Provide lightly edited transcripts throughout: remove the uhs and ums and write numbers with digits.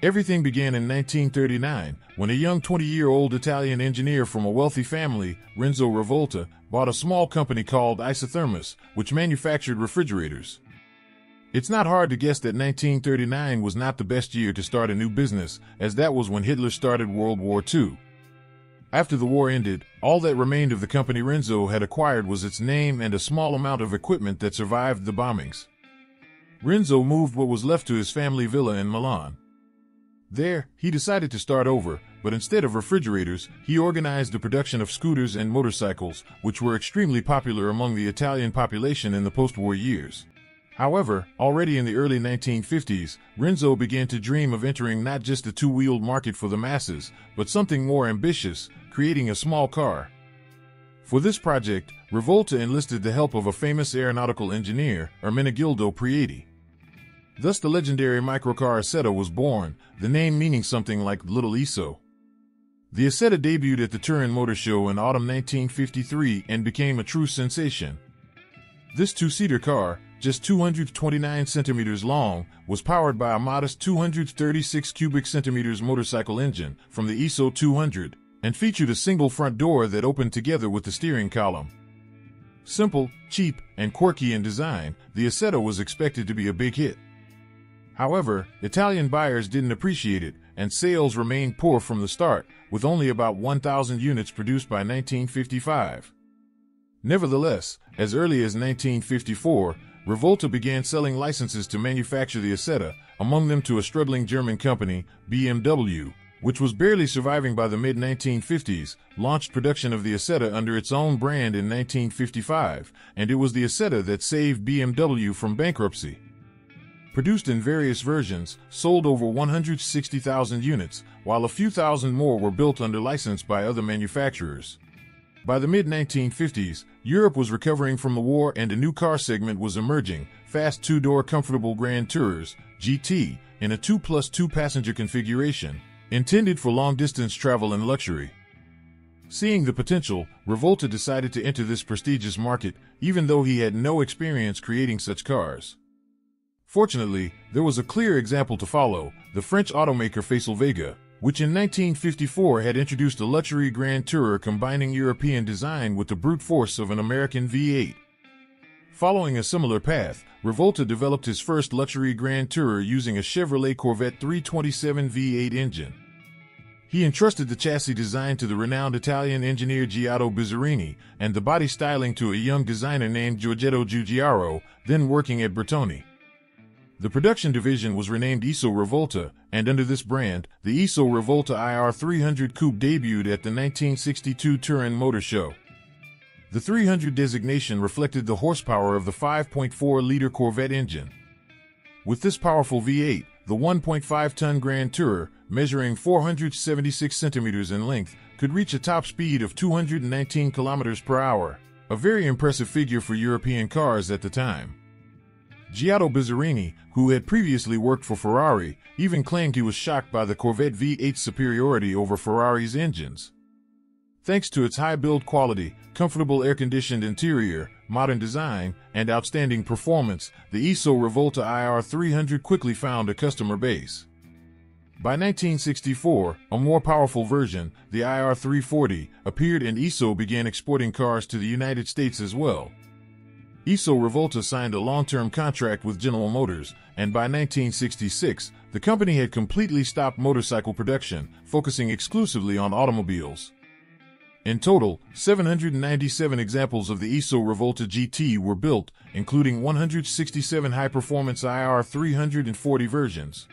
Everything began in 1939, when a young 20-year-old Italian engineer from a wealthy family, Renzo Rivolta, bought a small company called Isetta, which manufactured refrigerators. It's not hard to guess that 1939 was not the best year to start a new business, as that was when Hitler started World War II. After the war ended, all that remained of the company Renzo had acquired was its name and a small amount of equipment that survived the bombings. Renzo moved what was left to his family villa in Milan. There, he decided to start over, but instead of refrigerators, he organized the production of scooters and motorcycles, which were extremely popular among the Italian population in the post-war years. However, already in the early 1950s, Renzo began to dream of entering not just the two-wheeled market for the masses, but something more ambitious, creating a small car. For this project, Rivolta enlisted the help of a famous aeronautical engineer, Ermenegildo Prieti. Thus the legendary microcar Isetta was born, the name meaning something like Little Iso. The Isetta debuted at the Turin Motor Show in autumn 1953 and became a true sensation. This two-seater car, just 229 centimeters long, was powered by a modest 236 cubic centimeters motorcycle engine from the ISO 200 and featured a single front door that opened together with the steering column. Simple, cheap, and quirky in design, the Isetta was expected to be a big hit. However, Italian buyers didn't appreciate it, and sales remained poor from the start, with only about 1,000 units produced by 1955. Nevertheless, as early as 1954, Rivolta began selling licenses to manufacture the Isetta, among them to a struggling German company, BMW, which was barely surviving by the mid-1950s, launched production of the Isetta under its own brand in 1955, and it was the Isetta that saved BMW from bankruptcy. Produced in various versions, sold over 160,000 units, while a few thousand more were built under license by other manufacturers. By the mid-1950s, Europe was recovering from the war and a new car segment was emerging, fast two-door comfortable Grand Tourers, GT, in a 2+2 passenger configuration, intended for long-distance travel and luxury. Seeing the potential, Rivolta decided to enter this prestigious market, even though he had no experience creating such cars. Fortunately, there was a clear example to follow, the French automaker Facel Vega, which in 1954 had introduced a luxury Grand Tourer combining European design with the brute force of an American V8. Following a similar path, Rivolta developed his first luxury Grand Tourer using a Chevrolet Corvette 327 V8 engine. He entrusted the chassis design to the renowned Italian engineer Giotto Bizzarrini and the body styling to a young designer named Giorgetto Giugiaro, then working at Bertone. The production division was renamed ISO Rivolta, and under this brand, the ISO Rivolta IR 300 Coupe debuted at the 1962 Turin Motor Show. The 300 designation reflected the horsepower of the 5.4-liter Corvette engine. With this powerful V8, the 1.5-ton Grand Tourer, measuring 476 centimeters in length, could reach a top speed of 219 kilometers per hour, a very impressive figure for European cars at the time. Giotto Bizzarrini, who had previously worked for Ferrari, even claimed he was shocked by the Corvette V8's superiority over Ferrari's engines. Thanks to its high build quality, comfortable air-conditioned interior, modern design, and outstanding performance, the ISO Rivolta IR 300 quickly found a customer base. By 1964, a more powerful version, the IR 340, appeared and ISO began exporting cars to the United States as well. ISO Rivolta signed a long-term contract with General Motors, and by 1966, the company had completely stopped motorcycle production, focusing exclusively on automobiles. In total, 797 examples of the ISO Rivolta GT were built, including 167 high-performance IR 340 versions.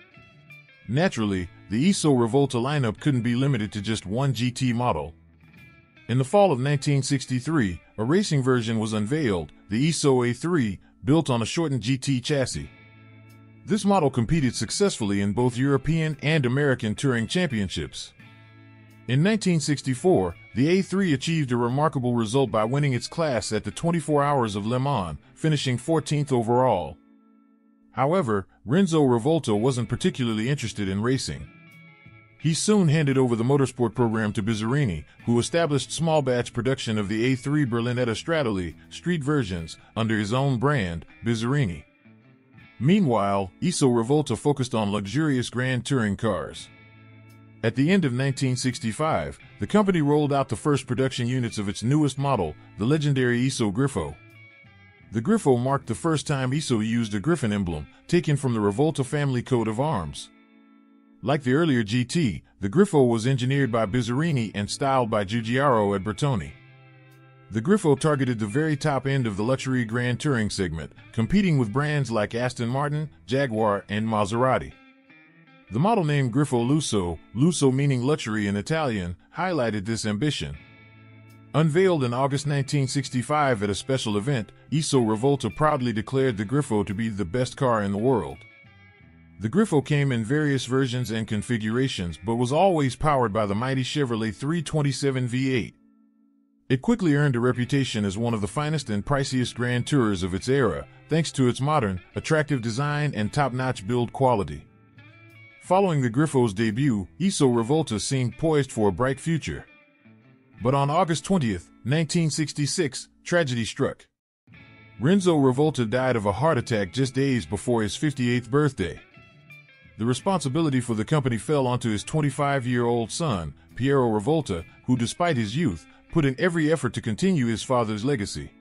Naturally, the ISO Rivolta lineup couldn't be limited to just one GT model. In the fall of 1963, a racing version was unveiled, the ISO A3, built on a shortened GT chassis. This model competed successfully in both European and American touring championships. In 1964, the A3 achieved a remarkable result by winning its class at the 24 Hours of Le Mans, finishing 14th overall. However, Renzo Rivolta wasn't particularly interested in racing. He soon handed over the motorsport program to Bizzarrini, who established small-batch production of the A3 Berlinetta Stradale street versions under his own brand, Bizzarrini. Meanwhile, Iso Rivolta focused on luxurious grand touring cars. At the end of 1965, the company rolled out the first production units of its newest model, the legendary Iso Grifo. The Grifo marked the first time Iso used a griffin emblem, taken from the Rivolta family coat of arms. Like the earlier GT, the Grifo was engineered by Bizzarrini and styled by Giugiaro at Bertoni. The Grifo targeted the very top end of the luxury grand touring segment, competing with brands like Aston Martin, Jaguar, and Maserati. The model name Grifo Lusso meaning luxury in Italian, highlighted this ambition. Unveiled in August 1965 at a special event, Iso Rivolta proudly declared the Grifo to be the best car in the world. The Grifo came in various versions and configurations but was always powered by the mighty Chevrolet 327 V8. It quickly earned a reputation as one of the finest and priciest grand tourers of its era, thanks to its modern, attractive design and top-notch build quality. Following the Grifo's debut, Iso Rivolta seemed poised for a bright future. But on August 20, 1966, tragedy struck. Renzo Rivolta died of a heart attack just days before his 58th birthday. The responsibility for the company fell onto his 25-year-old son, Piero Rivolta, who despite his youth, put in every effort to continue his father's legacy.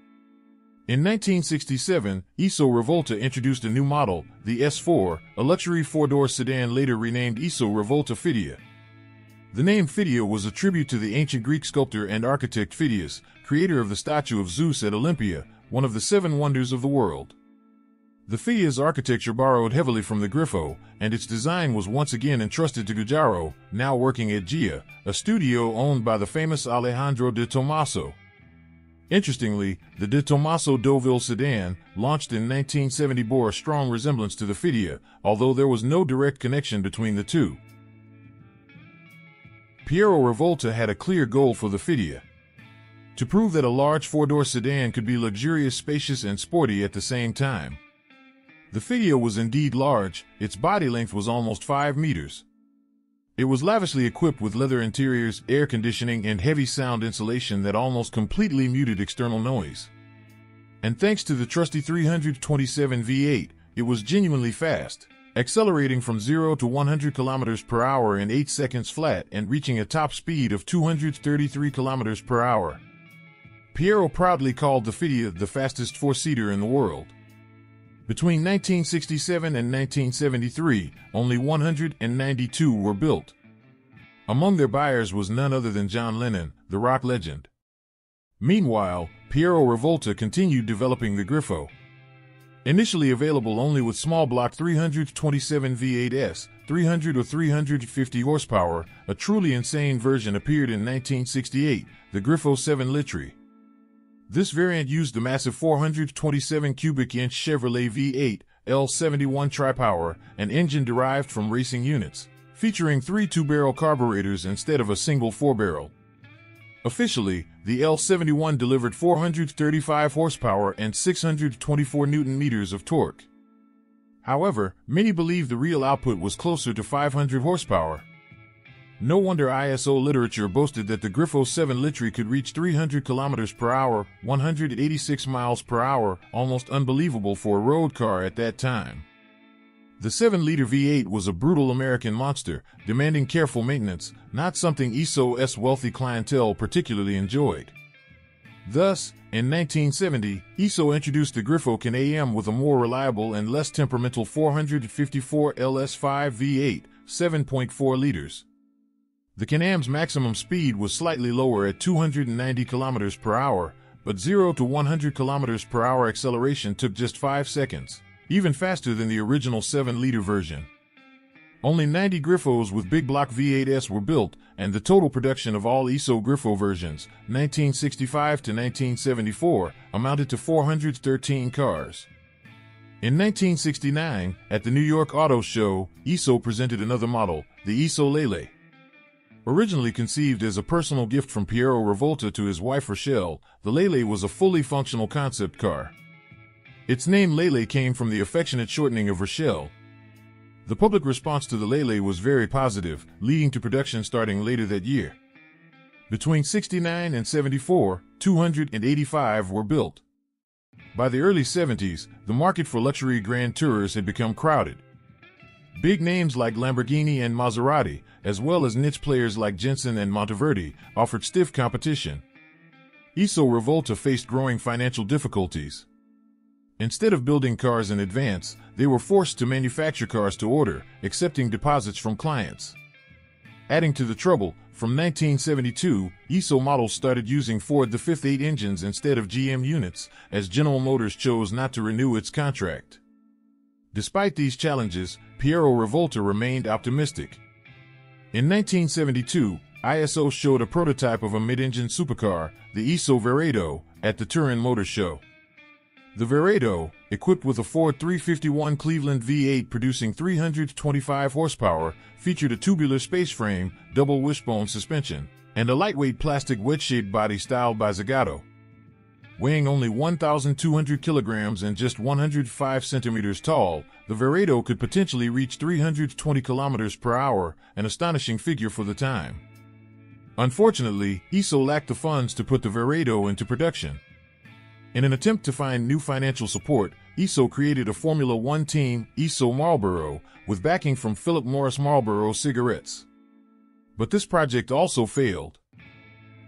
In 1967, Iso Rivolta introduced a new model, the S4, a luxury four-door sedan later renamed Iso Rivolta Fidia. The name Fidia was a tribute to the ancient Greek sculptor and architect Phidias, creator of the statue of Zeus at Olympia, one of the seven wonders of the world. The Fidia's architecture borrowed heavily from the Grifo, and its design was once again entrusted to Giugiaro, now working at Gia, a studio owned by the famous Alejandro de Tomaso. Interestingly, the De Tomaso Deauville sedan, launched in 1970, bore a strong resemblance to the Fidia, although there was no direct connection between the two. Piero Rivolta had a clear goal for the Fidia: to prove that a large four-door sedan could be luxurious, spacious, and sporty at the same time. The Fidia was indeed large, its body length was almost 5 meters. It was lavishly equipped with leather interiors, air conditioning, and heavy sound insulation that almost completely muted external noise. And thanks to the trusty 327 V8, it was genuinely fast, accelerating from 0 to 100 km per hour in 8 seconds flat and reaching a top speed of 233 km per hour. Piero proudly called the Fidia the fastest four-seater in the world. Between 1967 and 1973, only 192 were built. Among their buyers was none other than John Lennon, the rock legend. Meanwhile, Piero Rivolta continued developing the Grifo. Initially available only with small block 327 V8s, 300 or 350 horsepower, a truly insane version appeared in 1968, the Grifo 7 Litri. This variant used the massive 427 cubic inch Chevrolet V8 L71 tri-power, an engine derived from racing units, featuring 3 two-barrel carburetors instead of a single 4-barrel. Officially, the L71 delivered 435 horsepower and 624 Newton-meters of torque. However, many believe the real output was closer to 500 horsepower. No wonder ISO literature boasted that the Grifo 7 Litri could reach 300 km per hour, 186 miles per hour, almost unbelievable for a road car at that time. The 7-liter V8 was a brutal American monster, demanding careful maintenance, not something Iso's wealthy clientele particularly enjoyed. Thus, in 1970, Iso introduced the Grifo Can AM with a more reliable and less temperamental 454 LS5 V8, 7.4 liters. The Can-Am's maximum speed was slightly lower at 290 km per hour, but 0 to 100 km per hour acceleration took just 5 seconds, even faster than the original 7-liter version. Only 90 Grifos with big block V8s were built, and the total production of all Iso Grifo versions, 1965 to 1974, amounted to 413 cars. In 1969, at the New York Auto Show, Iso presented another model, the Iso Lele. Originally conceived as a personal gift from Piero Rivolta to his wife Rochelle, the Lele was a fully functional concept car. Its name Lele came from the affectionate shortening of Rochelle. The public response to the Lele was very positive, leading to production starting later that year. Between 69 and 74, 285 were built. By the early 70s, the market for luxury grand tours had become crowded. Big names like Lamborghini and Maserati, as well as niche players like Jensen and Monteverdi, offered stiff competition. Isetta Rivolta faced growing financial difficulties. Instead of building cars in advance, they were forced to manufacture cars to order, accepting deposits from clients. Adding to the trouble, from 1972, Isetta models started using Ford the 5.8 engines instead of GM units, as General Motors chose not to renew its contract. Despite these challenges, Piero Rivolta remained optimistic. In 1972, Isetta showed a prototype of a mid-engine supercar, the Isetta Veredo, at the Turin Motor Show. The Veredo, equipped with a Ford 351 Cleveland V8 producing 325 horsepower, featured a tubular space frame, double wishbone suspension, and a lightweight plastic wedge-shaped body styled by Zagato. Weighing only 1,200 kilograms and just 105 centimeters tall, the Veredo could potentially reach 320 kilometers per hour, an astonishing figure for the time. Unfortunately, Isetta lacked the funds to put the Veredo into production. In an attempt to find new financial support, Isetta created a Formula One team, Isetta Marlboro, with backing from Philip Morris Marlboro cigarettes. But this project also failed.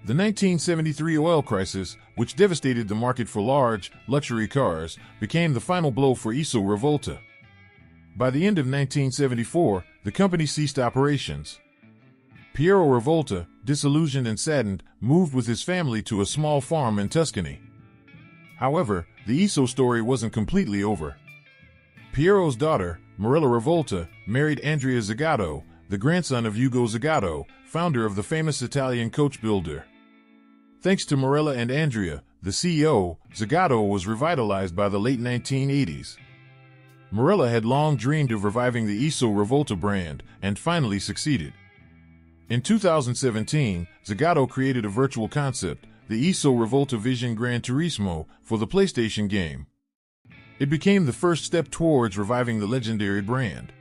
The 1973 oil crisis, which devastated the market for large, luxury cars, became the final blow for Isetta Rivolta. By the end of 1974, the company ceased operations. Piero Rivolta, disillusioned and saddened, moved with his family to a small farm in Tuscany. However, the Isetta story wasn't completely over. Piero's daughter, Marella Rivolta, married Andrea Zagato, the grandson of Ugo Zagato, founder of the famous Italian coach builder. Thanks to Marella and Andrea, the CEO, Zagato was revitalized by the late 1980s. Marella had long dreamed of reviving the Isetta Rivolta brand, and finally succeeded. In 2017, Zagato created a virtual concept, the Isetta Rivolta Vision Gran Turismo, for the PlayStation game. It became the first step towards reviving the legendary brand.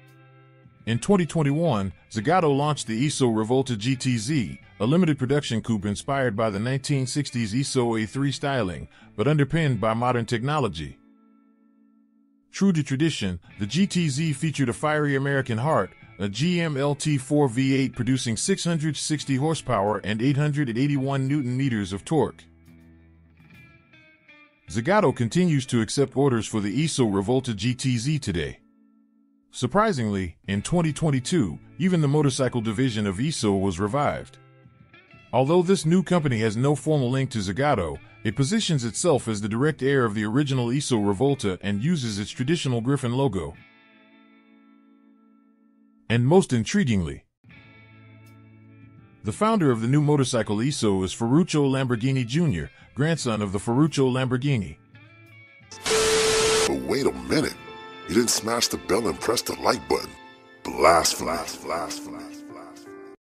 In 2021, Zagato launched the Isetta Rivolta GTZ, a limited production coupe inspired by the 1960s Isetta A3 styling, but underpinned by modern technology. True to tradition, the GTZ featured a fiery American heart, a GM LT4 V8 producing 660 horsepower and 881 Newton-meters of torque. Zagato continues to accept orders for the Isetta Rivolta GTZ today. Surprisingly, in 2022, even the motorcycle division of Isetta was revived. Although this new company has no formal link to Zagato, it positions itself as the direct heir of the original Isetta Rivolta and uses its traditional Griffin logo. And most intriguingly, the founder of the new motorcycle Isetta is Ferruccio Lamborghini Jr., grandson of the Ferruccio Lamborghini. But wait a minute, you didn't smash the bell and press the like button. Blast.